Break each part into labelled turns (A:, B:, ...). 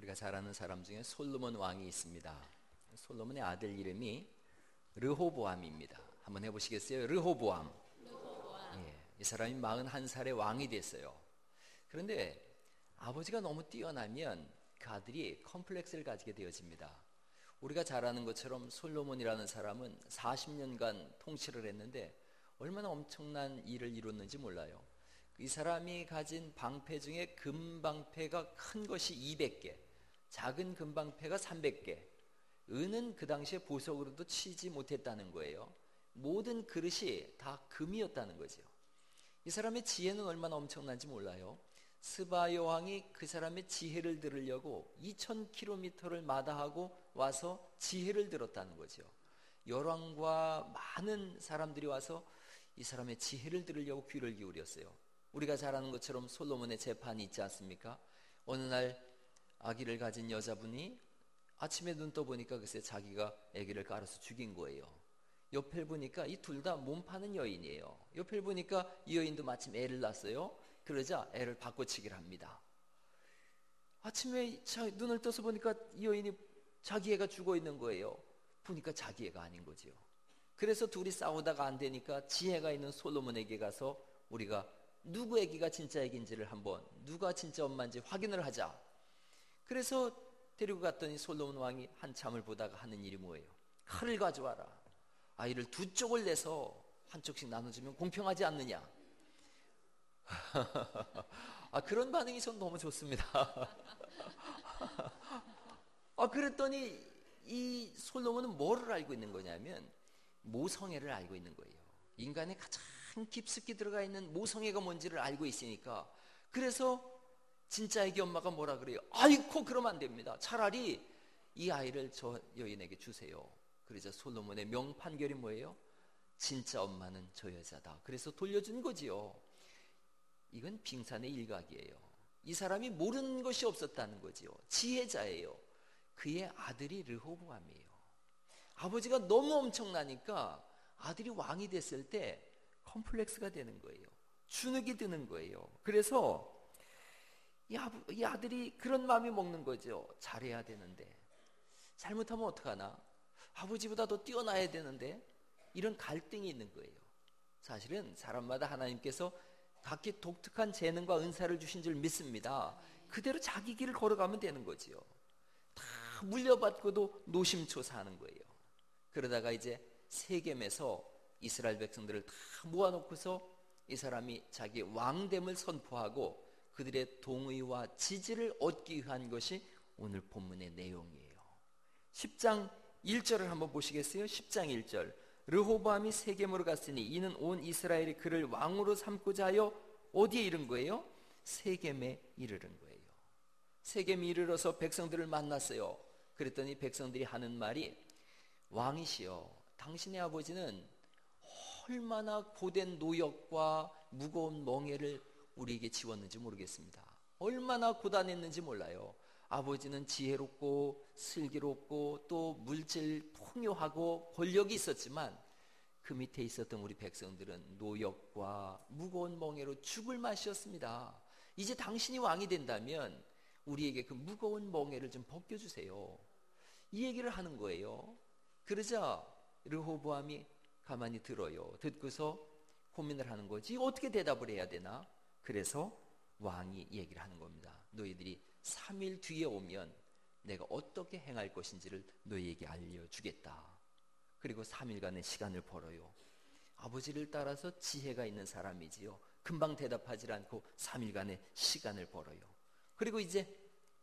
A: 우리가 잘 아는 사람 중에 솔로몬 왕이 있습니다. 솔로몬의 아들 이름이 르호보암입니다. 한번 해보시겠어요? 르호보암. 예, 이 사람이 41살에 왕이 됐어요. 그런데 아버지가 너무 뛰어나면 그 아들이 컴플렉스를 가지게 되어집니다. 우리가 잘 아는 것처럼 솔로몬이라는 사람은 40년간 통치를 했는데 얼마나 엄청난 일을 이뤘는지 몰라요. 이 사람이 가진 방패 중에 금방패가 큰 것이 200개, 작은 금방패가 300개, 은은 그 당시에 보석으로도 치지 못했다는 거예요. 모든 그릇이 다 금이었다는 거죠. 이 사람의 지혜는 얼마나 엄청난지 몰라요. 스바 여왕이 그 사람의 지혜를 들으려고 2000km를 마다하고 와서 지혜를 들었다는 거죠. 열왕과 많은 사람들이 와서 이 사람의 지혜를 들으려고 귀를 기울였어요. 우리가 잘 아는 것처럼 솔로몬의 재판이 있지 않습니까? 어느 날 아기를 가진 여자분이 아침에 눈 떠보니까 글쎄 자기가 아기를 깔아서 죽인 거예요. 옆에 보니까 이 둘 다 몸 파는 여인이에요. 옆에 보니까 이 여인도 마침 애를 낳았어요. 그러자 애를 바꿔치기를 합니다. 아침에 눈을 떠서 보니까 이 여인이 자기 애가 죽어 있는 거예요. 보니까 자기 애가 아닌 거지요. 그래서 둘이 싸우다가 안 되니까 지혜가 있는 솔로몬에게 가서 우리가 누구 애기가 진짜 애기인지를 한번, 누가 진짜 엄마인지 확인을 하자. 그래서 데리고 갔더니 솔로몬 왕이 한참을 보다가 하는 일이 뭐예요? 칼을 가져와라. 아이를 두 쪽을 내서 한쪽씩 나눠주면 공평하지 않느냐. 그런 반응이 전 너무 좋습니다. 그랬더니 이 솔로몬은 뭐를 알고 있는 거냐면 모성애를 알고 있는 거예요. 인간의 가장 깊숙이 들어가 있는 모성애가 뭔지를 알고 있으니까, 그래서 진짜 애기 엄마가 뭐라 그래요? 아이고 그러면 안 됩니다. 차라리 이 아이를 저 여인에게 주세요. 그래서 솔로몬의 명판결이 뭐예요? 진짜 엄마는 저 여자다. 그래서 돌려준 거지요. 이건 빙산의 일각이에요. 이 사람이 모르는 것이 없었다는 거지요. 지혜자예요. 그의 아들이 르호보암이에요. 아버지가 너무 엄청나니까 아들이 왕이 됐을 때 컴플렉스가 되는 거예요. 주눅이 드는 거예요. 그래서 이 아들이 그런 마음이 먹는 거죠. 잘해야 되는데, 잘못하면 어떡하나? 아버지보다 더 뛰어나야 되는데, 이런 갈등이 있는 거예요. 사실은 사람마다 하나님께서 각기 독특한 재능과 은사를 주신 줄 믿습니다. 그대로 자기 길을 걸어가면 되는 거지요. 다 물려받고도 노심초사하는 거예요. 그러다가 이제 세겜에서 이스라엘 백성들을 다 모아놓고서 이 사람이 자기 왕됨을 선포하고 그들의 동의와 지지를 얻기 위한 것이 오늘 본문의 내용이에요. 10장 1절을 한번 보시겠어요? 10장 1절. 르호보암이 세겜으로 갔으니 이는 온 이스라엘이 그를 왕으로 삼고자 하여 어디에 이른 거예요? 세겜에 이르른 거예요. 세겜에 이르러서 백성들을 만났어요. 그랬더니 백성들이 하는 말이, 왕이시여, 당신의 아버지는 얼마나 고된 노역과 무거운 멍에를 우리에게 지웠는지 모르겠습니다. 얼마나 고단했는지 몰라요. 아버지는 지혜롭고 슬기롭고 또 물질 풍요하고 권력이 있었지만 그 밑에 있었던 우리 백성들은 노역과 무거운 멍에로 죽을 맛이었습니다. 이제 당신이 왕이 된다면 우리에게 그 무거운 멍에를 좀 벗겨주세요. 이 얘기를 하는 거예요. 그러자 르호보암이 가만히 들어요. 듣고서 고민을 하는 거지. 어떻게 대답을 해야 되나? 그래서 왕이 얘기를 하는 겁니다. 너희들이 3일 뒤에 오면 내가 어떻게 행할 것인지를 너희에게 알려주겠다. 그리고 3일간의 시간을 벌어요. 아버지를 따라서 지혜가 있는 사람이지요. 금방 대답하지 않고 3일간의 시간을 벌어요. 그리고 이제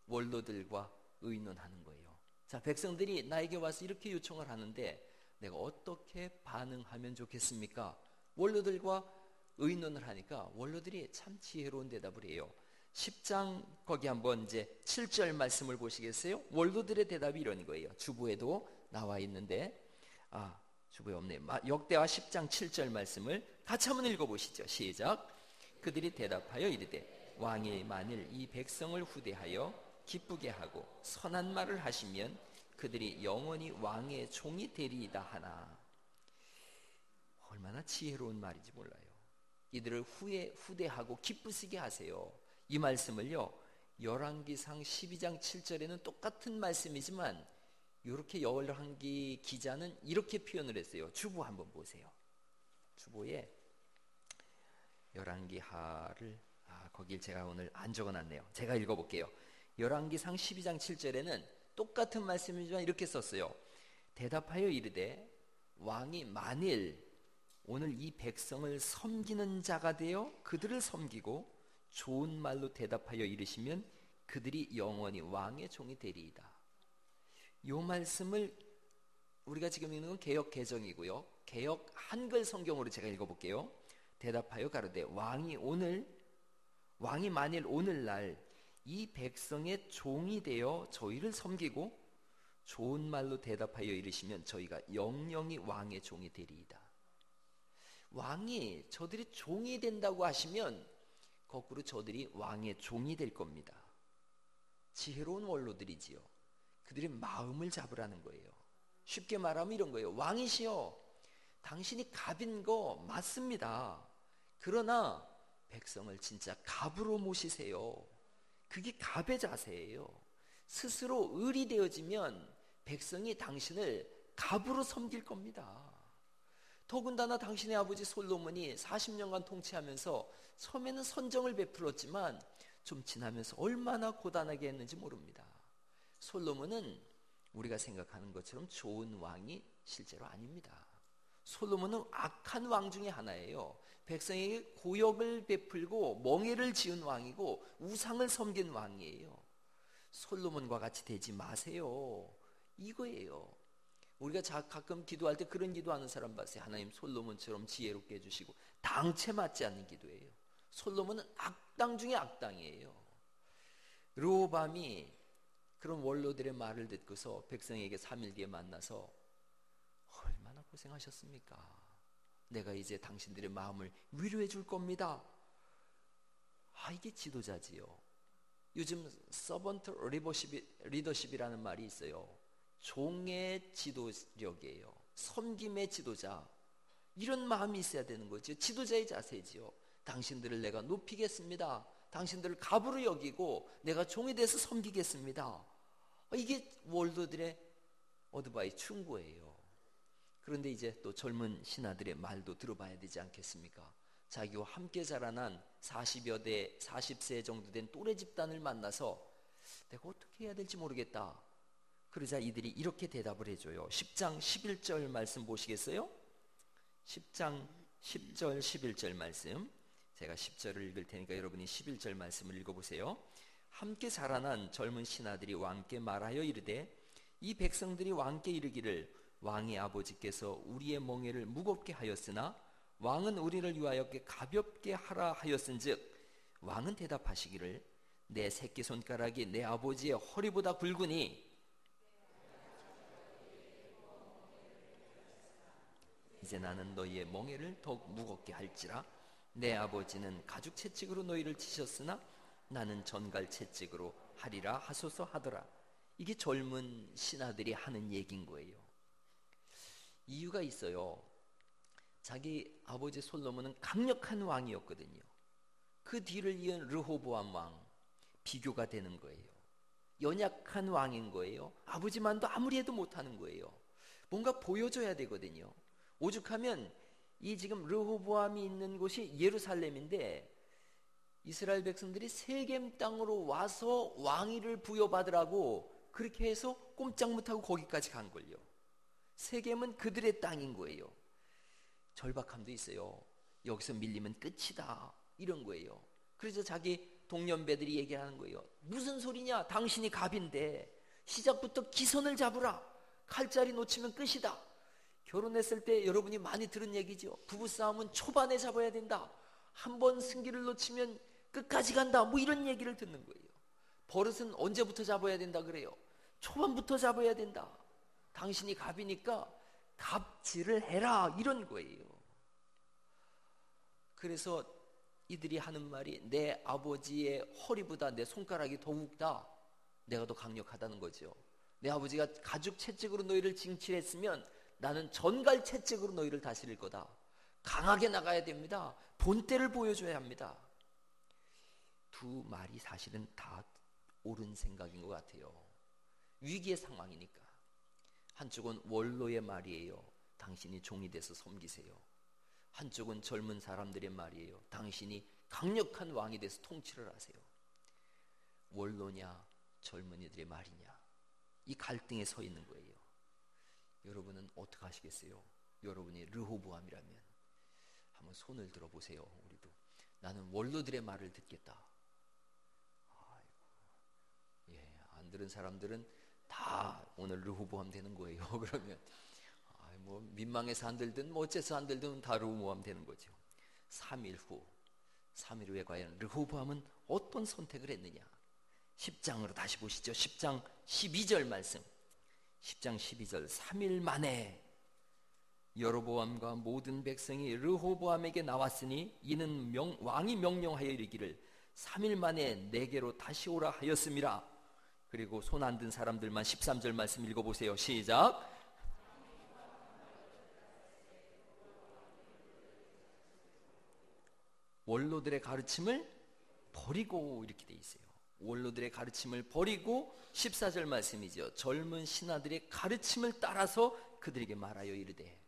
A: 원로들과 의논하는 거예요. 자, 백성들이 나에게 와서 이렇게 요청을 하는데 내가 어떻게 반응하면 좋겠습니까? 원로들과 의논을 하니까 원로들이 참 지혜로운 대답을 해요. 10장 거기 한번 이제 7절 말씀을 보시겠어요? 원로들의 대답이 이런 거예요. 주부에도 나와 있는데, 주부에 없네요. 역대하 10장 7절 말씀을 같이 한번 읽어보시죠. 시작. 그들이 대답하여 이르되 왕이 만일 이 백성을 후대하여 기쁘게 하고 선한 말을 하시면 그들이 영원히 왕의 종이 되리이다 하나. 얼마나 지혜로운 말인지 몰라요. 이들을 후대하고 기쁘시게 하세요. 이 말씀을요, 열왕기상 12장 7절에는 똑같은 말씀이지만 이렇게 열왕기 기자는 이렇게 표현을 했어요. 주보 한번 보세요. 주보에 열왕기하를 거길 제가 오늘 안 적어놨네요. 제가 읽어볼게요. 열왕기상 12장 7절에는 똑같은 말씀이지만 이렇게 썼어요. 대답하여 이르되 왕이 만일 오늘 이 백성을 섬기는 자가 되어 그들을 섬기고 좋은 말로 대답하여 이르시면 그들이 영원히 왕의 종이 되리이다. 이 말씀을 우리가 지금 읽는 건 개역 개정이고요. 개역 한글 성경으로 제가 읽어볼게요. 대답하여 가로되 왕이 만일 오늘날 이 백성의 종이 되어 저희를 섬기고 좋은 말로 대답하여 이르시면 저희가 영영이 왕의 종이 되리이다. 왕이 저들이 종이 된다고 하시면 거꾸로 저들이 왕의 종이 될 겁니다. 지혜로운 원로들이지요. 그들의 마음을 잡으라는 거예요. 쉽게 말하면 이런 거예요. 왕이시여, 당신이 갑인 거 맞습니다. 그러나 백성을 진짜 갑으로 모시세요. 그게 갑의 자세예요. 스스로 을이 되어지면 백성이 당신을 갑으로 섬길 겁니다. 더군다나 당신의 아버지 솔로몬이 40년간 통치하면서 처음에는 선정을 베풀었지만 좀 지나면서 얼마나 고단하게 했는지 모릅니다. 솔로몬은 우리가 생각하는 것처럼 좋은 왕이 실제로 아닙니다. 솔로몬은 악한 왕 중에 하나예요. 백성에게 고역을 베풀고 멍에를 지은 왕이고 우상을 섬긴 왕이에요. 솔로몬과 같이 되지 마세요. 이거예요. 우리가 가끔 기도할 때 그런 기도하는 사람 봤어요. 하나님 솔로몬처럼 지혜롭게 해주시고. 당체 맞지 않는 기도예요. 솔로몬은 악당 중에 악당이에요. 르호밤이 그런 원로들의 말을 듣고서 백성에게 3일 뒤에 만나서 얼마나 고생하셨습니까? 내가 이제 당신들의 마음을 위로해 줄 겁니다. 이게 지도자지요. 요즘 서번트 리더십이라는 말이 있어요. 종의 지도력이에요. 섬김의 지도자. 이런 마음이 있어야 되는 거죠. 지도자의 자세지요. 당신들을 내가 높이겠습니다. 당신들을 갑으로 여기고 내가 종이 돼서 섬기겠습니다. 이게 원로들의 어드바이 충고예요. 그런데 이제 또 젊은 신하들의 말도 들어봐야 되지 않겠습니까? 자기와 함께 자라난 40세 정도 된 또래 집단을 만나서 내가 어떻게 해야 될지 모르겠다. 그러자 이들이 이렇게 대답을 해줘요. 10장 11절 말씀 보시겠어요? 10장 10절 11절 말씀. 제가 10절을 읽을 테니까 여러분이 11절 말씀을 읽어보세요. 함께 자라난 젊은 신하들이 왕께 말하여 이르되 이 백성들이 왕께 이르기를 왕의 아버지께서 우리의 멍에를 무겁게 하였으나 왕은 우리를 위하여 가볍게 하라 하였은즉 왕은 대답하시기를 내 새끼손가락이 내 아버지의 허리보다 굵으니 이제 나는 너희의 멍에를 더욱 무겁게 할지라. 내 아버지는 가죽 채찍으로 너희를 치셨으나 나는 전갈 채찍으로 하리라 하소서 하더라. 이게 젊은 신하들이 하는 얘기인 거예요. 이유가 있어요. 자기 아버지 솔로몬은 강력한 왕이었거든요. 그 뒤를 이은 르호보암 왕, 비교가 되는 거예요. 연약한 왕인 거예요. 아버지만도 아무리 해도 못하는 거예요. 뭔가 보여줘야 되거든요. 오죽하면 이 지금 르호보암이 있는 곳이 예루살렘인데 이스라엘 백성들이 세겜 땅으로 와서 왕위를 부여받으라고 그렇게 해서 꼼짝 못하고 거기까지 간 걸요. 세겜은 그들의 땅인 거예요. 절박함도 있어요. 여기서 밀리면 끝이다 이런 거예요. 그래서 자기 동년배들이 얘기하는 거예요. 무슨 소리냐? 당신이 갑인데 시작부터 기선을 잡으라. 칼자리 놓치면 끝이다. 결혼했을 때 여러분이 많이 들은 얘기죠. 부부싸움은 초반에 잡아야 된다. 한 번 승기를 놓치면 끝까지 간다. 뭐 이런 얘기를 듣는 거예요. 버릇은 언제부터 잡아야 된다 그래요? 초반부터 잡아야 된다. 당신이 갑이니까 갑질을 해라 이런 거예요. 그래서 이들이 하는 말이 내 아버지의 허리보다 내 손가락이 더욱다. 내가 더 강력하다는 거죠. 내 아버지가 가죽 채찍으로 너희를 징칠했으면 나는 전갈 채찍으로 너희를 다스릴 거다. 강하게 나가야 됩니다. 본때를 보여줘야 합니다. 두 말이 사실은 다 옳은 생각인 것 같아요. 위기의 상황이니까. 한쪽은 원로의 말이에요. 당신이 종이 돼서 섬기세요. 한쪽은 젊은 사람들의 말이에요. 당신이 강력한 왕이 돼서 통치를 하세요. 원로냐 젊은이들의 말이냐, 이 갈등에 서 있는 거예요. 여러분은 어떻게 하시겠어요? 여러분이 르호보암이라면 한번 손을 들어보세요. 우리도 나는 원로들의 말을 듣겠다. 안 들은 사람들은 다 오늘 르호보암 되는 거예요. 그러면 뭐 민망해서 안 들든 뭐 어째서 안 들든 다 르호보암 되는 거죠. 3일 후에 과연 르호보암은 어떤 선택을 했느냐? 10장으로 다시 보시죠. 10장 12절 말씀. 10장 12절. 3일 만에 여로보암과 모든 백성이 르호보암에게 나왔으니 이는 왕이 명령하여 이르기를 3일 만에 내게로 다시 오라 하였음이라. 그리고 손 안 든 사람들만 13절 말씀 읽어보세요. 시작. 원로들의 가르침을 버리고, 이렇게 돼 있어요. 원로들의 가르침을 버리고 14절 말씀이죠. 젊은 신하들의 가르침을 따라서 그들에게 말하여 이르되,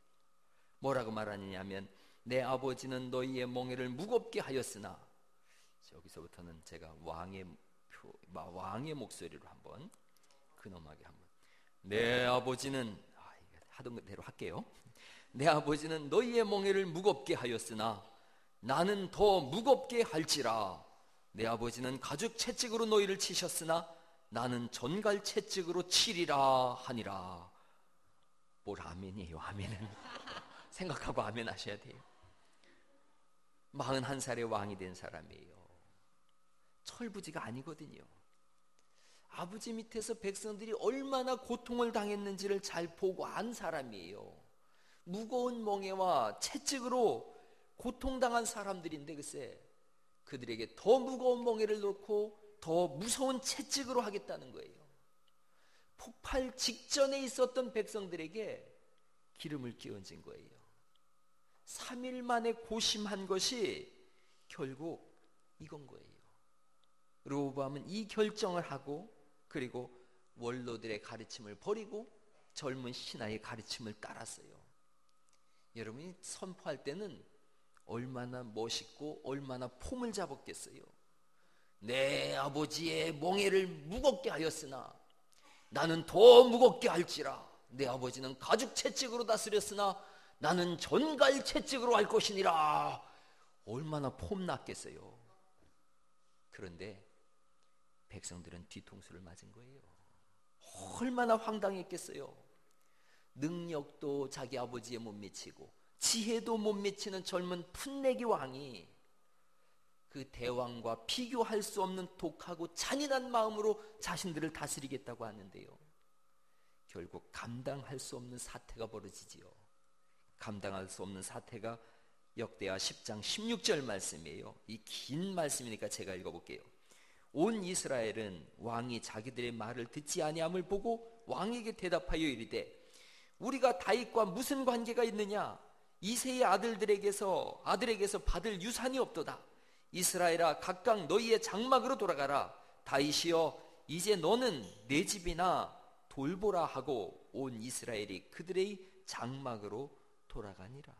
A: 뭐라고 말하느냐면 내 아버지는 너희의 멍에를 무겁게 하였으나, 여기서부터는 제가 왕의 목소리로 한번 근엄하게 한번, 내 아버지는, 하던 대로 할게요. 내 아버지는 너희의 멍에를 무겁게 하였으나 나는 더 무겁게 할지라. 내 아버지는 가죽 채찍으로 너희를 치셨으나 나는 전갈 채찍으로 치리라 하니라. 뭘 아멘이에요. 아멘은 생각하고 아멘 하셔야 돼요. 41살의 왕이 된 사람이에요. 철부지가 아니거든요. 아버지 밑에서 백성들이 얼마나 고통을 당했는지를 잘 보고 안 사람이에요. 무거운 멍에와 채찍으로 고통당한 사람들인데 글쎄 그들에게 더 무거운 멍에를 놓고 더 무서운 채찍으로 하겠다는 거예요. 폭발 직전에 있었던 백성들에게 기름을 끼얹은 거예요. 3일 만에 고심한 것이 결국 이건 거예요. 르호보암은 이 결정을 하고, 그리고 원로들의 가르침을 버리고 젊은 신하의 가르침을 따랐어요. 여러분이 선포할 때는 얼마나 멋있고 얼마나 폼을 잡았겠어요. 내 아버지의 멍에를 무겁게 하였으나 나는 더 무겁게 할지라. 내 아버지는 가죽 채찍으로 다스렸으나 나는 전갈 채찍으로 할 것이니라. 얼마나 폼났겠어요. 그런데 백성들은 뒤통수를 맞은 거예요. 얼마나 황당했겠어요. 능력도 자기 아버지에 못 미치고 지혜도 못 미치는 젊은 풋내기 왕이 그 대왕과 비교할 수 없는 독하고 잔인한 마음으로 자신들을 다스리겠다고 하는데요. 결국 감당할 수 없는 사태가 벌어지지요. 감당할 수 없는 사태가 역대하 10장 16절 말씀이에요. 이 긴 말씀이니까 제가 읽어볼게요. 온 이스라엘은 왕이 자기들의 말을 듣지 아니함을 보고 왕에게 대답하여 이르되, 우리가 다윗과 무슨 관계가 있느냐? 이새의 아들에게서 받을 유산이 없도다. 이스라엘아, 각각 너희의 장막으로 돌아가라. 다윗이여, 이제 너는 내 집이나 돌보라 하고 온 이스라엘이 그들의 장막으로 돌아가니라.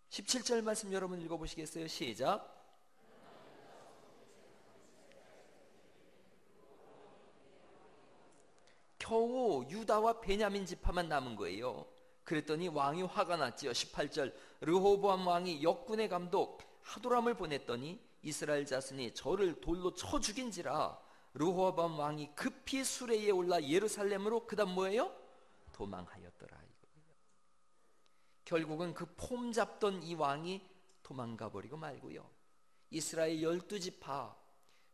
A: 17절 말씀 여러분 읽어보시겠어요? 시작. 겨우 유다와 베냐민 지파만 남은 거예요. 그랬더니 왕이 화가 났지요. 18절. 르호보암 왕이 역군의 감독 하도람을 보냈더니 이스라엘 자손이 저를 돌로 쳐 죽인지라. 르호보암 왕이 급히 수레에 올라 예루살렘으로, 그다음 뭐예요? 도망하였더라. 이거예요. 결국은 그 폼 잡던 이 왕이 도망가 버리고 말고요. 이스라엘 12지파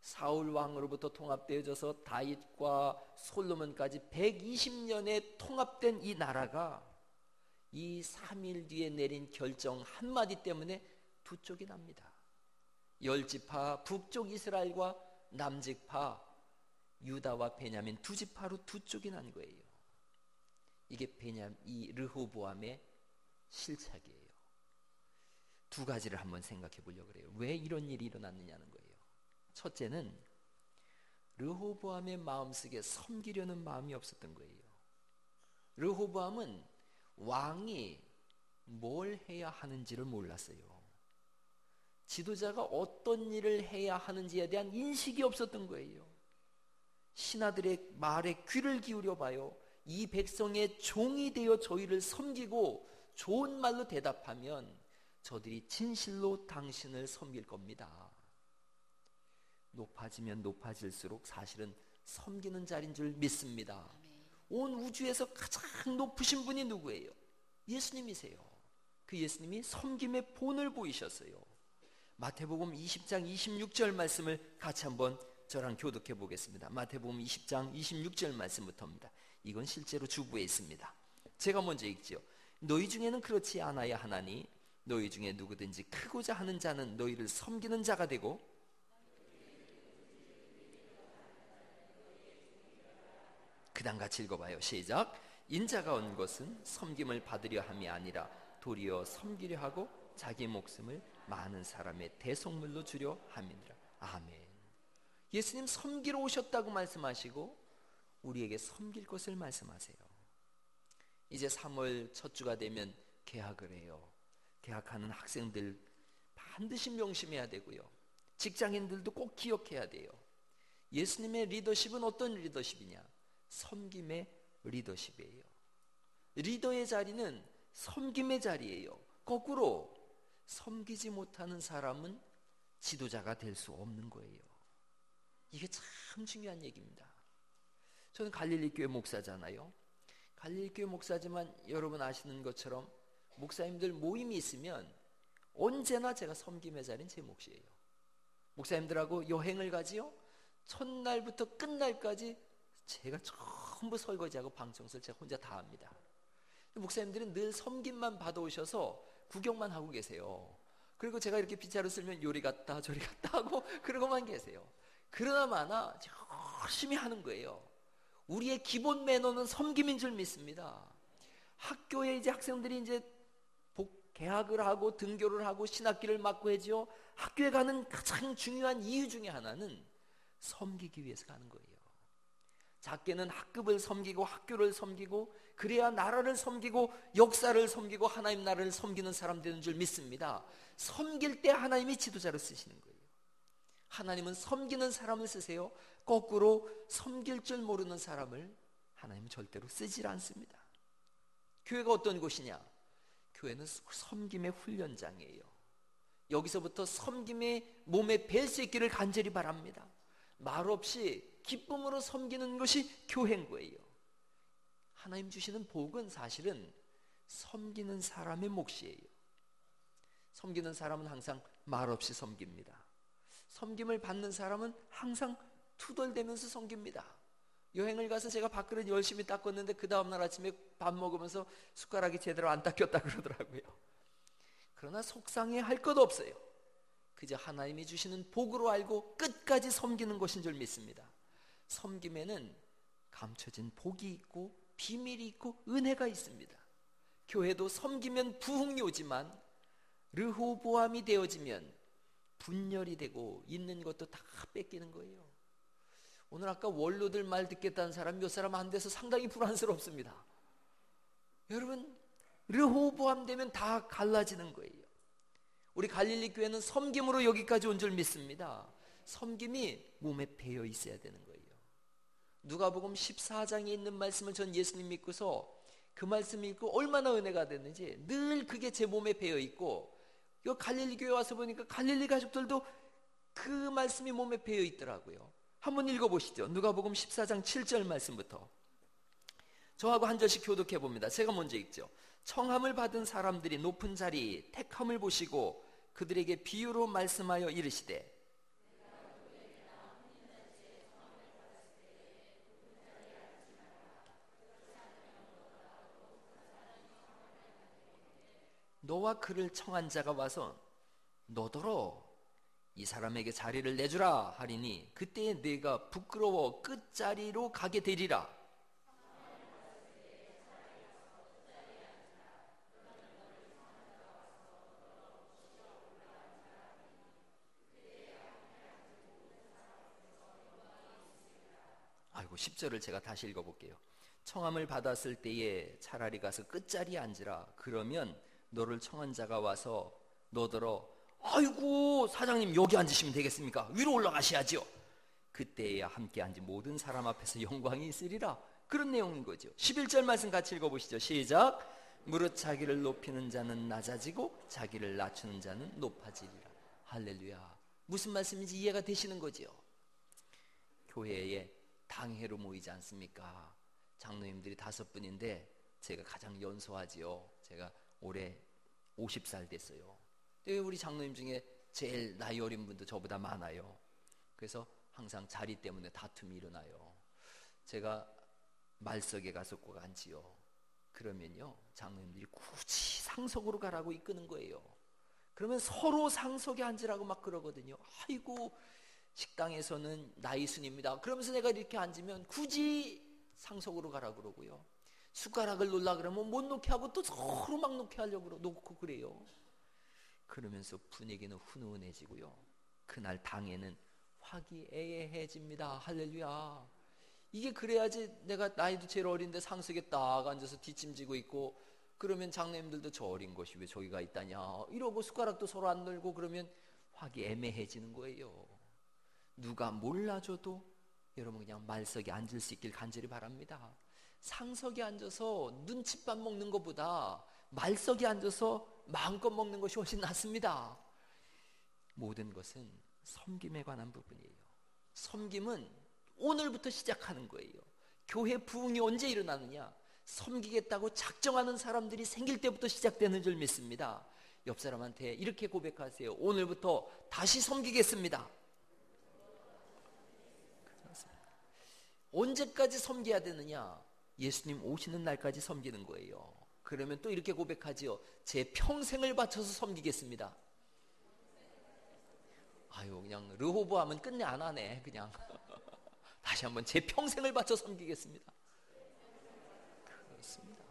A: 사울 왕으로부터 통합되어져서 다윗과 솔로몬까지 120년에 통합된 이 나라가 이 3일 뒤에 내린 결정 한마디 때문에 두 쪽이 납니다. 10지파 북쪽 이스라엘과 남직파 유다와 베냐민 두 지파로 두 쪽이 난 거예요. 이게 이 르호보암의 실착이에요. 두 가지를 한번 생각해 보려고 그래요. 왜 이런 일이 일어났느냐는 거예요. 첫째는 르호보암의 마음속에 섬기려는 마음이 없었던 거예요. 르호보암은 왕이 뭘 해야 하는지를 몰랐어요. 지도자가 어떤 일을 해야 하는지에 대한 인식이 없었던 거예요. 신하들의 말에 귀를 기울여 봐요. 이 백성의 종이 되어 저희를 섬기고 좋은 말로 대답하면 저들이 진실로 당신을 섬길 겁니다. 높아지면 높아질수록 사실은 섬기는 자리인 줄 믿습니다. 온 우주에서 가장 높으신 분이 누구예요? 예수님이세요. 그 예수님이 섬김의 본을 보이셨어요. 마태복음 20장 26절 말씀을 같이 한번 저랑 교독해 보겠습니다. 마태복음 20장 26절 말씀부터입니다. 이건 실제로 주부에 있습니다. 제가 먼저 읽지요. 너희 중에는 그렇지 않아야 하나니 너희 중에 누구든지 크고자 하는 자는 너희를 섬기는 자가 되고, 그 다음 같이 읽어봐요. 시작. 인자가 온 것은 섬김을 받으려 함이 아니라 도리어 섬기려 하고 자기 목숨을 많은 사람의 대속물로 주려 함이니라. 아멘. 예수님 섬기러 오셨다고 말씀하시고 우리에게 섬길 것을 말씀하세요. 이제 3월 첫 주가 되면 개학을 해요. 개학하는 학생들 반드시 명심해야 되고요. 직장인들도 꼭 기억해야 돼요. 예수님의 리더십은 어떤 리더십이냐? 섬김의 리더십이에요. 리더의 자리는 섬김의 자리예요. 거꾸로 섬기지 못하는 사람은 지도자가 될 수 없는 거예요. 이게 참 중요한 얘기입니다. 저는 갈릴리 교회 목사잖아요. 갈릴리 교회 목사지만 여러분 아시는 것처럼 목사님들 모임이 있으면 언제나 제가 섬김의 자리는 제 몫이에요. 목사님들하고 여행을 가지요. 첫날부터 끝날까지 제가 전부 설거지하고 방청소를 제가 혼자 다 합니다. 목사님들은 늘 섬김만 받아오셔서 구경만 하고 계세요. 그리고 제가 이렇게 빗자루 쓸면 요리 갔다 저리 갔다 하고 그러고만 계세요. 그러나 마나 열심히 하는 거예요. 우리의 기본 매너는 섬김인 줄 믿습니다. 학교에 이제 학생들이 이제 개학을 하고 등교를 하고 신학기를 맞고 해지요. 학교에 가는 가장 중요한 이유 중에 하나는 섬기기 위해서 가는 거예요. 작게는 학급을 섬기고 학교를 섬기고 그래야 나라를 섬기고 역사를 섬기고 하나님 나라를 섬기는 사람 되는 줄 믿습니다. 섬길 때 하나님이 지도자로 쓰시는 거예요. 하나님은 섬기는 사람을 쓰세요. 거꾸로 섬길 줄 모르는 사람을 하나님은 절대로 쓰질 않습니다. 교회가 어떤 곳이냐? 교회는 섬김의 훈련장이에요. 여기서부터 섬김의 몸에 뵐 수 있기를 간절히 바랍니다. 말없이 기쁨으로 섬기는 것이 교회인 거예요. 하나님 주시는 복은 사실은 섬기는 사람의 몫이에요. 섬기는 사람은 항상 말없이 섬깁니다. 섬김을 받는 사람은 항상 투덜대면서 섬깁니다. 여행을 가서 제가 밥그릇 열심히 닦았는데 그 다음날 아침에 밥 먹으면서 숟가락이 제대로 안 닦였다 그러더라고요. 그러나 속상해 할 것 없어요. 그저 하나님이 주시는 복으로 알고 끝까지 섬기는 것인 줄 믿습니다. 섬김에는 감춰진 복이 있고 비밀이 있고 은혜가 있습니다. 교회도 섬기면 부흥이 오지만 르호보암이 되어지면 분열이 되고 있는 것도 다 뺏기는 거예요. 오늘 아까 원로들 말 듣겠다는 사람 몇 사람 안 돼서 상당히 불안스럽습니다. 여러분 르호보암 되면 다 갈라지는 거예요. 우리 갈릴리 교회는 섬김으로 여기까지 온 줄 믿습니다. 섬김이 몸에 배어 있어야 되는 거예요. 누가복음 14장에 있는 말씀을 전 예수님 믿고서 그 말씀 읽고 얼마나 은혜가 됐는지 늘 그게 제 몸에 배어 있고, 이 갈릴리 교회 와서 보니까 갈릴리 가족들도 그 말씀이 몸에 배어 있더라고요. 한번 읽어보시죠. 누가복음 14장 7절 말씀부터 저하고 한 절씩 교독해 봅니다. 제가 먼저 읽죠. 청함을 받은 사람들이 높은 자리 택함을 보시고 그들에게 비유로 말씀하여 이르시되, 너와 그를 청한 자가 와서 너더러 이 사람에게 자리를 내주라 하리니 그때에 네가 부끄러워 끝자리로 가게 되리라. 10절을 제가 다시 읽어볼게요. 청함을 받았을 때에 차라리 가서 끝자리에 앉으라. 그러면 너를 청한 자가 와서 너더러 아이고 사장님 여기 앉으시면 되겠습니까? 위로 올라가셔야죠. 그때야 함께 앉은 모든 사람 앞에서 영광이 있으리라. 그런 내용인 거죠. 11절 말씀 같이 읽어보시죠. 시작. 무릇 자기를 높이는 자는 낮아지고 자기를 낮추는 자는 높아지리라. 할렐루야. 무슨 말씀인지 이해가 되시는 거죠? 교회에 당회로 모이지 않습니까? 장로님들이 5분인데 제가 가장 연소하지요. 제가 올해 50살 됐어요. 우리 장로님 중에 제일 나이 어린 분도 저보다 많아요. 그래서 항상 자리 때문에 다툼이 일어나요. 제가 말석에 가서 꼭 앉지요. 그러면요 장로님들이 굳이 상석으로 가라고 이끄는 거예요. 그러면 서로 상석에 앉으라고 막 그러거든요. 아이고 식당에서는 나이 순입니다. 그러면서 내가 이렇게 앉으면 굳이 상석으로 가라고 그러고요. 숟가락을 놓으려 그러면 못 놓게 하고 또 서로 막 놓게 하려고 놓고 그래요. 그러면서 분위기는 훈훈해지고요. 그날 당에는 화기애애해집니다. 할렐루야. 이게 그래야지 내가 나이도 제일 어린데 상석에 딱 앉아서 뒷짐지고 있고 그러면 장로님들도 저 어린 것이 왜 저기가 있다냐 이러고 숟가락도 서로 안 들고 그러면 화기애매해지는 거예요. 누가 몰라줘도 여러분 그냥 말석에 앉을 수 있길 간절히 바랍니다. 상석에 앉아서 눈칫밥 먹는 것보다 말석에 앉아서 마음껏 먹는 것이 훨씬 낫습니다. 모든 것은 섬김에 관한 부분이에요. 섬김은 오늘부터 시작하는 거예요. 교회 부흥이 언제 일어나느냐? 섬기겠다고 작정하는 사람들이 생길 때부터 시작되는 줄 믿습니다. 옆 사람한테 이렇게 고백하세요. 오늘부터 다시 섬기겠습니다. 언제까지 섬겨야 되느냐? 예수님 오시는 날까지 섬기는 거예요. 그러면 또 이렇게 고백하지요. 제 평생을 바쳐서 섬기겠습니다. 아유 그냥 르호보암은 끝내 안 하네. 그냥 다시 한번 제 평생을 바쳐 섬기겠습니다. 그렇습니다.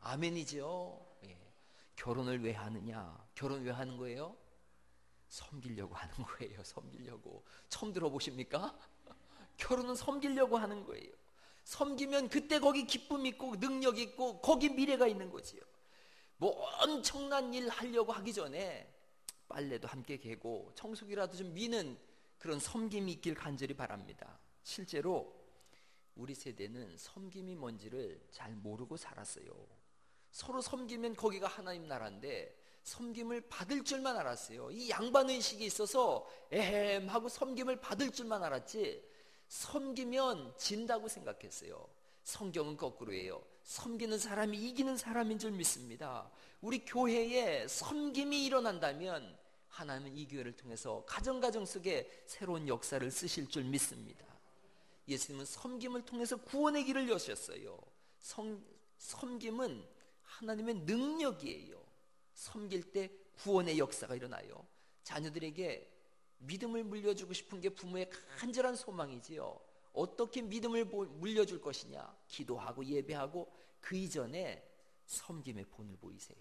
A: 아멘이죠. 예. 결혼을 왜 하느냐? 결혼 왜 하는 거예요? 섬기려고 하는 거예요. 섬기려고. 처음 들어보십니까? 결혼은 섬기려고 하는 거예요. 섬기면 그때 거기 기쁨 있고 능력 있고 거기 미래가 있는 거지요. 뭐 엄청난 일 하려고 하기 전에 빨래도 함께 개고 청소기라도 좀 미는 그런 섬김이 있길 간절히 바랍니다. 실제로 우리 세대는 섬김이 뭔지를 잘 모르고 살았어요. 서로 섬기면 거기가 하나님 나라인데 섬김을 받을 줄만 알았어요. 이 양반의식이 있어서 에헴 하고 섬김을 받을 줄만 알았지 섬기면 진다고 생각했어요. 성경은 거꾸로예요. 섬기는 사람이 이기는 사람인 줄 믿습니다. 우리 교회에 섬김이 일어난다면 하나님은 이 교회를 통해서 가정 속에 새로운 역사를 쓰실 줄 믿습니다. 예수님은 섬김을 통해서 구원의 길을 여셨어요. 섬김은 하나님의 능력이에요. 섬길 때 구원의 역사가 일어나요. 자녀들에게 믿음을 물려주고 싶은 게 부모의 간절한 소망이지요. 어떻게 믿음을 물려줄 것이냐? 기도하고 예배하고 그 이전에 섬김의 본을 보이세요.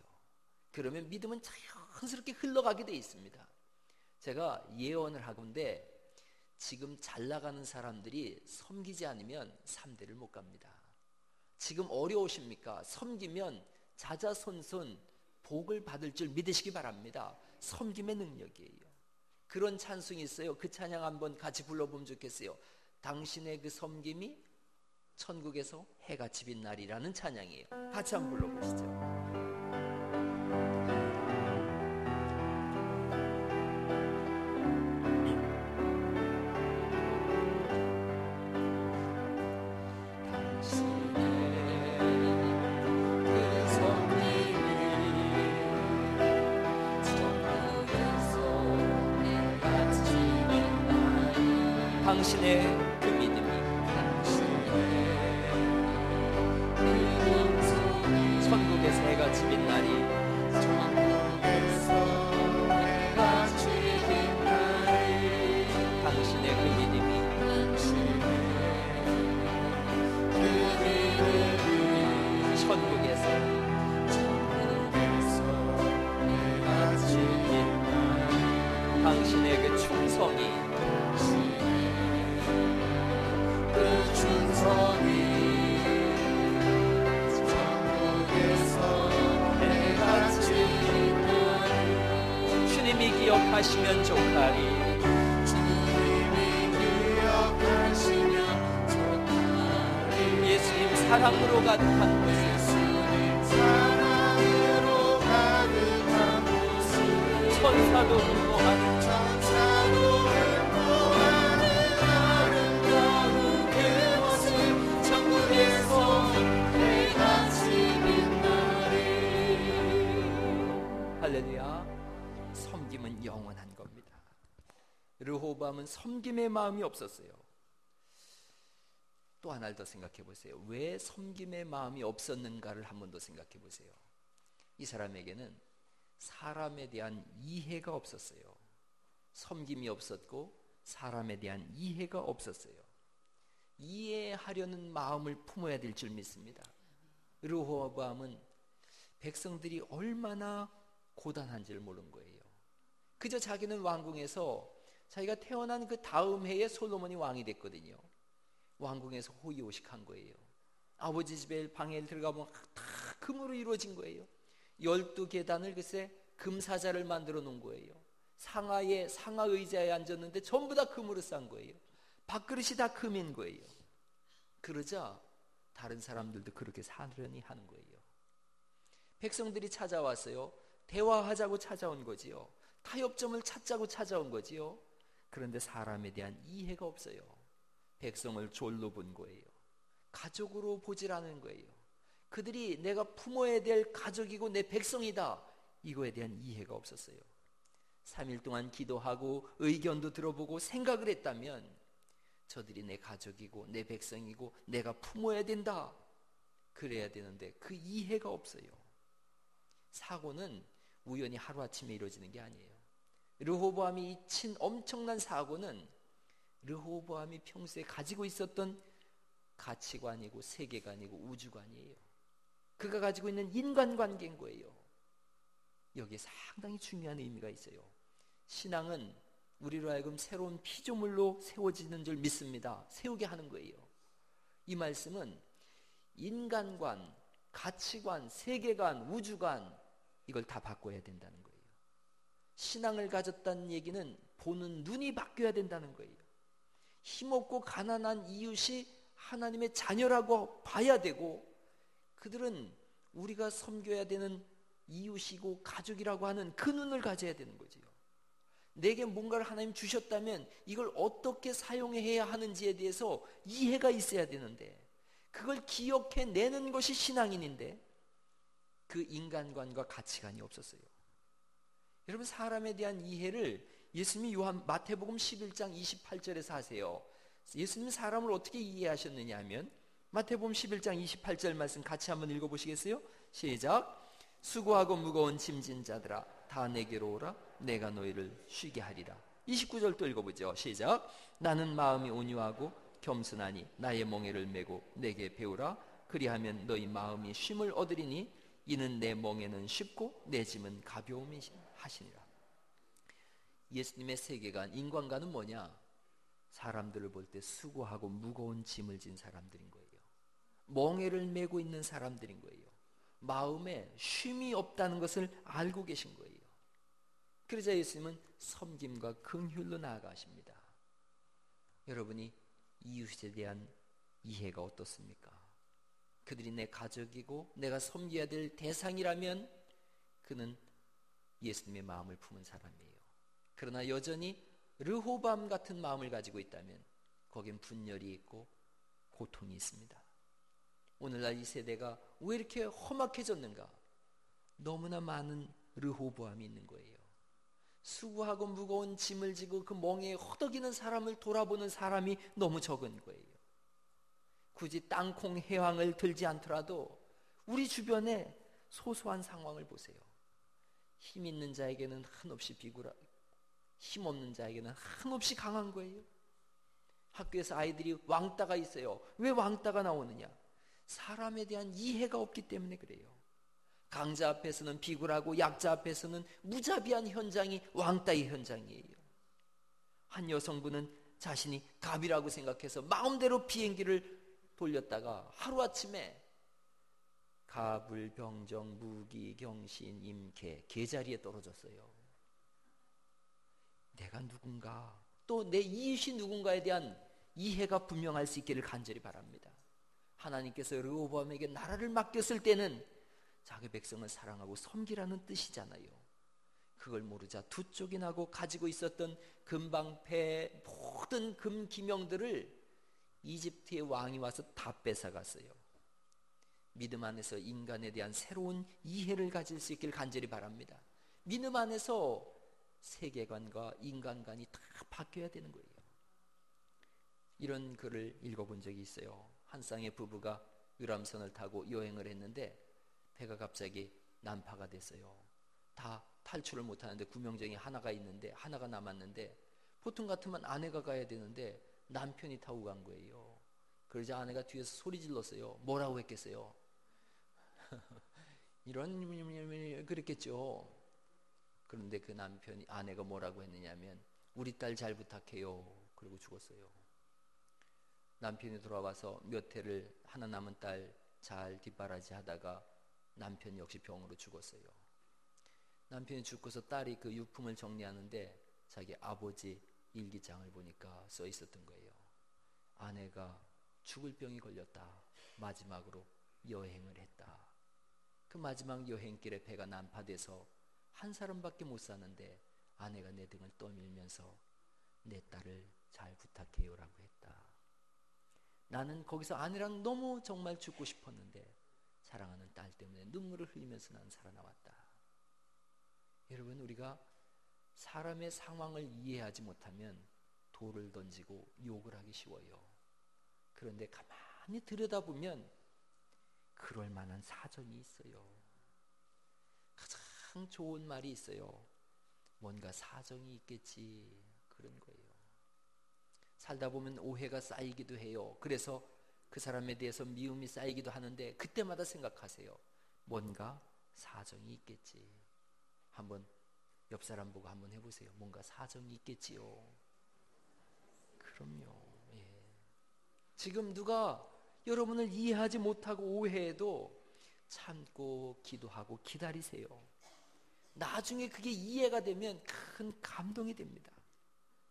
A: 그러면 믿음은 자연스럽게 흘러가게 돼 있습니다. 제가 예언을 하건대 지금 잘 나가는 사람들이 섬기지 않으면 3대를 못 갑니다. 지금 어려우십니까? 섬기면 자자손손 복을 받을 줄 믿으시기 바랍니다. 섬김의 능력이에요. 그런 찬송이 있어요. 그 찬양 한번 같이 불러보면 좋겠어요. 당신의 그 섬김이 천국에서 해같이 빛나리라는 찬양이에요. 같이 한번 불러보시죠. 당신의 그 믿음이 천국에서 해같이 빛나리. 당신의 그 믿음이 천국에서 해같이 빛나리. 당신의 그 충성이 기억하시면 좋하리.
B: 주님이 기억하시면 좋하리.
A: 예수님 사랑으로 가득한 곳에
B: 사랑으로 가득한 곳을
A: 천사도 흠모하는
B: 아름다운 그곳을 천국에서 해같이 빛나리.
A: 할렐루야. 섬김은 영원한 겁니다. 르호보암은 섬김의 마음이 없었어요. 또 하나를 더 생각해 보세요. 왜 섬김의 마음이 없었는가를 한 번 더 생각해 보세요. 이 사람에게는 사람에 대한 이해가 없었어요. 섬김이 없었고 사람에 대한 이해가 없었어요. 이해하려는 마음을 품어야 될 줄 믿습니다. 르호보암은 백성들이 얼마나 고단한지를 모르는 거예요. 그저 자기는 왕궁에서 자기가 태어난 그 다음 해에 솔로몬이 왕이 됐거든요. 왕궁에서 호의호식한 거예요. 아버지 집에 방에 들어가보면 다 금으로 이루어진 거예요. 12계단을 글쎄 금사자를 만들어 놓은 거예요. 상하 의자에 앉았는데 전부 다 금으로 싼 거예요. 밥그릇이 다 금인 거예요. 그러자 다른 사람들도 그렇게 살으려니 하는 거예요. 백성들이 찾아왔어요. 대화하자고 찾아온 거지요. 타협점을 찾자고 찾아온 거지요. 그런데 사람에 대한 이해가 없어요. 백성을 졸로 본 거예요. 가족으로 보질 않은 거예요. 그들이 내가 품어야 될 가족이고 내 백성이다, 이거에 대한 이해가 없었어요. 3일 동안 기도하고 의견도 들어보고 생각을 했다면 저들이 내 가족이고 내 백성이고 내가 품어야 된다, 그래야 되는데 그 이해가 없어요. 사고는 우연히 하루아침에 이루어지는 게 아니에요. 르호보암이 친 엄청난 사고는 르호보암이 평소에 가지고 있었던 가치관이고 세계관이고 우주관이에요. 그가 가지고 있는 인간관계인 거예요. 여기에 상당히 중요한 의미가 있어요. 신앙은 우리로 하여금 새로운 피조물로 세워지는 줄 믿습니다. 세우게 하는 거예요. 이 말씀은 인간관, 가치관, 세계관, 우주관, 이걸 다 바꿔야 된다는 거예요. 신앙을 가졌다는 얘기는 보는 눈이 바뀌어야 된다는 거예요. 힘없고 가난한 이웃이 하나님의 자녀라고 봐야 되고, 그들은 우리가 섬겨야 되는 이웃이고 가족이라고 하는 그 눈을 가져야 되는 거지요. 내게 뭔가를 하나님 주셨다면 이걸 어떻게 사용해야 하는지에 대해서 이해가 있어야 되는데, 그걸 기억해내는 것이 신앙인인데 그 인간관과 가치관이 없었어요. 여러분, 사람에 대한 이해를 예수님이 마태복음 11장 28절에서 하세요. 예수님은 사람을 어떻게 이해하셨느냐 하면 마태복음 11장 28절 말씀 같이 한번 읽어보시겠어요? 시작. 수고하고 무거운 짐진 자들아 다 내게로 오라, 내가 너희를 쉬게 하리라. 29절 또 읽어보죠. 시작. 나는 마음이 온유하고 겸손하니 나의 멍에를 메고 내게 배우라. 그리하면 너희 마음이 쉼을 얻으리니 이는 내 멍에는 쉽고 내 짐은 가벼움이 하시니라. 예수님의 세계관, 인간관은 뭐냐? 사람들을 볼 때 수고하고 무거운 짐을 진 사람들인 거예요. 멍에를 메고 있는 사람들인 거예요. 마음에 쉼이 없다는 것을 알고 계신 거예요. 그러자 예수님은 섬김과 긍휼로 나아가십니다. 여러분이 이웃에 대한 이해가 어떻습니까? 그들이 내 가족이고 내가 섬겨야 될 대상이라면 그는 예수님의 마음을 품은 사람이에요. 그러나 여전히 르호보암 같은 마음을 가지고 있다면 거긴 분열이 있고 고통이 있습니다. 오늘날 이 세대가 왜 이렇게 험악해졌는가? 너무나 많은 르호보암이 있는 거예요. 수고하고 무거운 짐을 지고 그 멍에 허덕이는 사람을 돌아보는 사람이 너무 적은 거예요. 굳이 땅콩 해왕을 들지 않더라도 우리 주변에 소소한 상황을 보세요. 힘 있는 자에게는 한없이 비굴하고 힘 없는 자에게는 한없이 강한 거예요. 학교에서 아이들이 왕따가 있어요. 왜 왕따가 나오느냐? 사람에 대한 이해가 없기 때문에 그래요. 강자 앞에서는 비굴하고 약자 앞에서는 무자비한 현장이 왕따의 현장이에요. 한 여성분은 자신이 갑이라고 생각해서 마음대로 비행기를 돌렸다가 하루아침에 가불병정 무기 경신 임계 계자리에 떨어졌어요. 내가 누군가, 또 내 이웃이 누군가에 대한 이해가 분명할 수 있기를 간절히 바랍니다. 하나님께서 르호보암에게 나라를 맡겼을 때는 자기 백성을 사랑하고 섬기라는 뜻이잖아요. 그걸 모르자 두 쪽이 나고 가지고 있었던 금방패 모든 금기명들을 이집트의 왕이 와서 다 뺏어갔어요. 믿음 안에서 인간에 대한 새로운 이해를 가질 수 있길 간절히 바랍니다. 믿음 안에서 세계관과 인간관이 다 바뀌어야 되는 거예요. 이런 글을 읽어본 적이 있어요. 한 쌍의 부부가 유람선을 타고 여행을 했는데 배가 갑자기 난파가 됐어요. 다 탈출을 못하는데 구명정이 하나가 있는데 하나가 남았는데, 보통 같으면 아내가 가야 되는데 남편이 타고 간 거예요. 그러자 아내가 뒤에서 소리 질렀어요. 뭐라고 했겠어요? 이런 그랬겠죠. 그런데 그 남편이, 아내가 뭐라고 했느냐면 우리 딸 잘 부탁해요. 그리고 죽었어요. 남편이 돌아와서 몇 해를 하나 남은 딸 잘 뒷바라지 하다가 남편 역시 병으로 죽었어요. 남편이 죽고서 딸이 그 유품을 정리하는데 자기 아버지 일기장을 보니까 써 있었던 거예요. 아내가 죽을 병이 걸렸다. 마지막으로 여행을 했다. 그 마지막 여행길에 배가 난파돼서 한 사람밖에 못 사는데 아내가 내 등을 떠밀면서 내 딸을 잘 부탁해요라고 했다. 나는 거기서 아내랑 너무 정말 죽고 싶었는데 사랑하는 딸 때문에 눈물을 흘리면서 난 살아나왔다. 여러분, 우리가 사람의 상황을 이해하지 못하면 돌을 던지고 욕을 하기 쉬워요. 그런데 가만히 들여다보면 그럴 만한 사정이 있어요. 가장 좋은 말이 있어요. 뭔가 사정이 있겠지, 그런 거예요. 살다 보면 오해가 쌓이기도 해요. 그래서 그 사람에 대해서 미움이 쌓이기도 하는데 그때마다 생각하세요. 뭔가 사정이 있겠지. 한번 옆 사람 보고 한번 해보세요. 뭔가 사정이 있겠지요. 그럼요. 예. 지금 누가 여러분을 이해하지 못하고 오해해도 참고 기도하고 기다리세요. 나중에 그게 이해가 되면 큰 감동이 됩니다.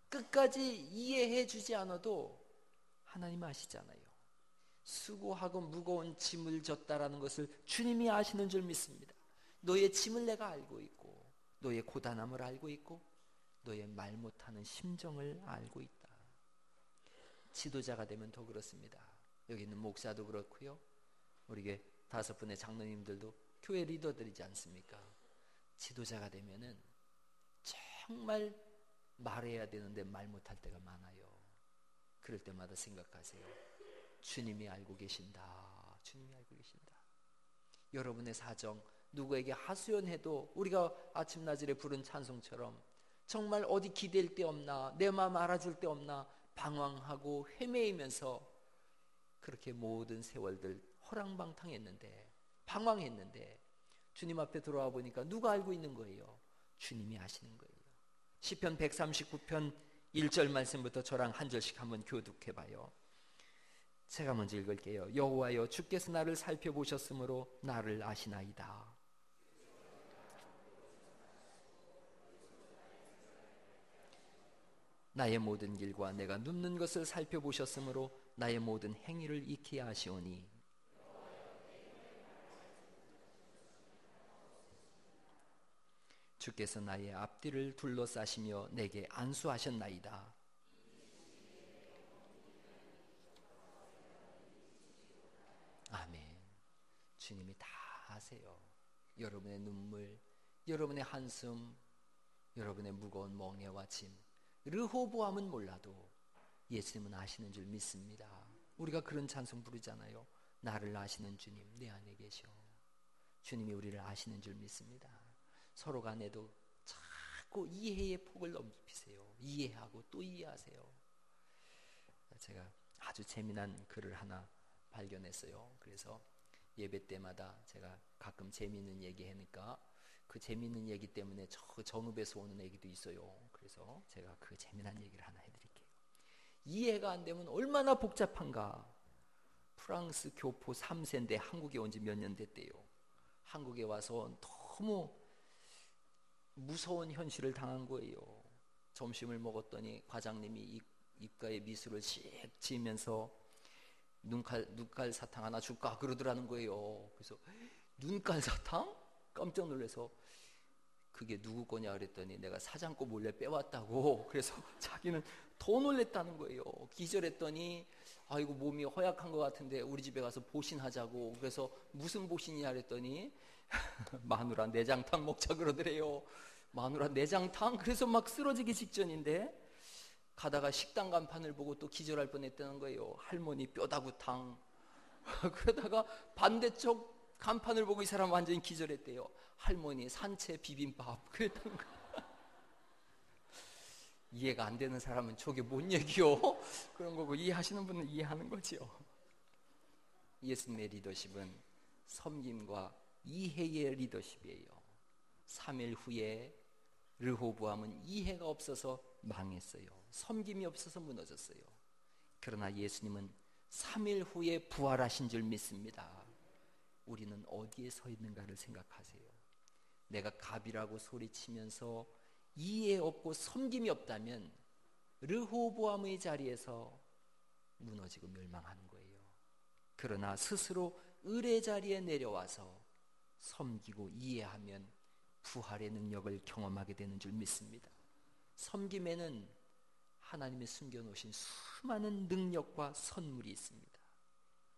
A: 끝까지 이해해 주지 않아도 하나님 아시잖아요. 수고하고 무거운 짐을 졌다라는 것을 주님이 아시는 줄 믿습니다. 너의 짐을 내가 알고 있고, 너의 고단함을 알고 있고, 너의 말 못하는 심정을 알고 있다. 지도자가 되면 더 그렇습니다. 여기 있는 목사도 그렇고요, 우리 5분의 장로님들도 교회 리더들이지 않습니까? 지도자가 되면은 정말 말해야 되는데 말 못할 때가 많아요. 그럴 때마다 생각하세요. 주님이 알고 계신다. 주님이 알고 계신다. 여러분의 사정 누구에게 하소연해도 우리가 아침 낮에 부른 찬송처럼 정말 어디 기댈 데 없나, 내 마음 알아줄 데 없나 방황하고 헤매이면서 그렇게 모든 세월들 허랑방탕했는데, 방황했는데 주님 앞에 들어와 보니까 누가 알고 있는 거예요? 주님이 아시는 거예요. 시편 139편 1절 말씀부터 저랑 한 절씩 한번 교독해 봐요. 제가 먼저 읽을게요. 여호와여, 주께서 나를 살펴보셨으므로 나를 아시나이다. 나의 모든 길과 내가 눕는 것을 살펴보셨으므로 나의 모든 행위를 익히 아시오니, 주께서 나의 앞뒤를 둘러싸시며 내게 안수하셨나이다. 아멘. 주님이 다 아세요. 여러분의 눈물, 여러분의 한숨, 여러분의 무거운 멍에와 짐. 르호보암은 몰라도 예수님은 아시는 줄 믿습니다. 우리가 그런 찬송 부르잖아요. 나를 아시는 주님 내 안에 계셔. 주님이 우리를 아시는 줄 믿습니다. 서로 간에도 자꾸 이해의 폭을 넓히세요. 이해하고 또 이해하세요. 제가 아주 재미난 글을 하나 발견했어요. 그래서 예배 때마다 제가 가끔 재미있는 얘기 하니까 그 재미있는 얘기 때문에 저 정읍에서 오는 얘기도 있어요. 그래서 제가 그 재미난 얘기를 하나 해드릴게요. 이해가 안 되면 얼마나 복잡한가. 프랑스 교포 3세인데 한국에 온 지 몇 년 됐대요. 한국에 와서 너무 무서운 현실을 당한 거예요. 점심을 먹었더니 과장님이 입가에 미소를 씩 지으면서 눈깔 사탕 하나 줄까 그러더라는 거예요. 그래서 눈깔 사탕? 깜짝 놀라서 그게 누구 거냐 그랬더니 내가 사장 거 몰래 빼왔다고. 그래서 자기는 더 놀랬다는 거예요. 기절했더니 아이고 몸이 허약한 것 같은데 우리 집에 가서 보신하자고. 그래서 무슨 보신이냐 그랬더니 마누라 내장탕 먹자 그러더래요. 마누라 내장탕? 그래서 막 쓰러지기 직전인데 가다가 식당 간판을 보고 또 기절할 뻔했다는 거예요. 할머니 뼈다구탕. 그러다가 반대쪽 간판을 보고 이 사람 완전히 기절했대요. 할머니 산채 비빔밥. 그랬다는 거예요. 이해가 안 되는 사람은 저게 뭔 얘기요? 그런 거고 이해하시는 분은 이해하는 거지요. 예수님의 리더십은 섬김과 이해의 리더십이에요. 3일 후에 르호보암은 이해가 없어서 망했어요. 섬김이 없어서 무너졌어요. 그러나 예수님은 3일 후에 부활하신 줄 믿습니다. 우리는 어디에 서 있는가를 생각하세요. 내가 갑이라고 소리치면서 이해 없고 섬김이 없다면 르호보암의 자리에서 무너지고 멸망하는 거예요. 그러나 스스로 을의 자리에 내려와서 섬기고 이해하면 부활의 능력을 경험하게 되는 줄 믿습니다. 섬김에는 하나님이 숨겨놓으신 수많은 능력과 선물이 있습니다.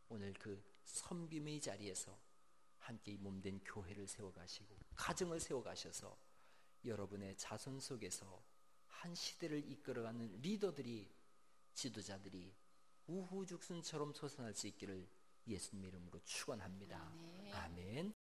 A: 오늘 그 섬김의 자리에서 함께 이 몸된 교회를 세워가시고 가정을 세워가셔서 여러분의 자손 속에서 한 시대를 이끌어가는 리더들이, 지도자들이 우후죽순처럼 솟아날 수 있기를 예수님 이름으로 축원합니다. 아멘.